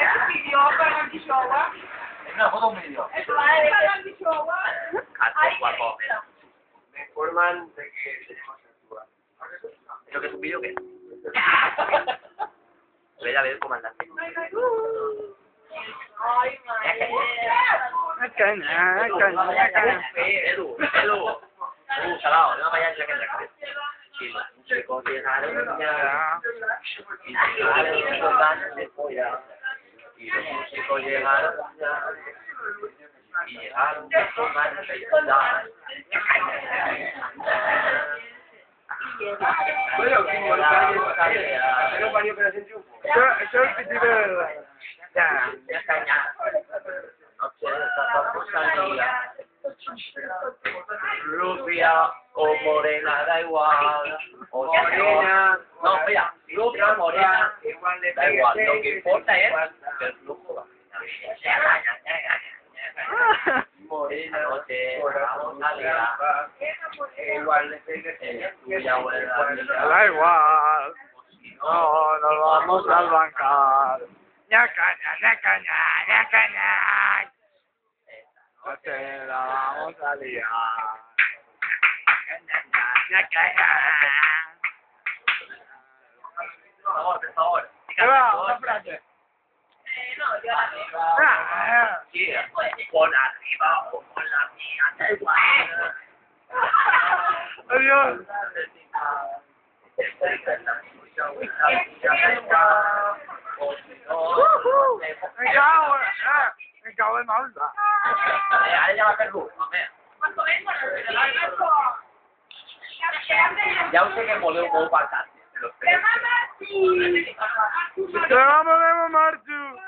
Es un vídeo para el Chihuahua. Es una foto, un vídeo. Es para el Chihuahua. Cacho, guapo, mira. Me informan de que tenemos altura. ¿Pero que es un vídeo qué? Voy a ver el comandante. Ay, madre. Edu, salado, no vayas ya que te acabes. Sí, un chico llegaron ya. Y llegaron los ganas de follar. Y los chicos llegaron ya. Y llegaron los ganas de follar. Bueno, como el calle, pero varios que las enchufo. Yo el principio de verdad. Ya caña. Noche de esta salida. Rubia o morena, da igual. O morena. No, mira, rubia o morena, da igual. Lo que importa es que el flujo va. Morena, noche, vamos a ligar. Igual le pegué. Tuya vuelva. Da igual. No, nos vamos al bancar. Ñacaña, ñacaña, ñacaña. No te la vamos a liar. Ñacaña. Por favor. ¿Qué va? Una frase. No, yo la Sí, por arriba o por la mía, da igual. Adiós. Me cago en malta. Ahora ya va a ser luz, hombre. Cuando vengo, Ya usted que volvió un poco para ¡Me mama! ¡Sí! Te vamos, Marchu.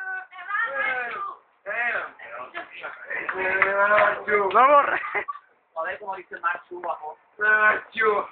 Vamos, Joder, como dice Marchu, bajo. Marchu.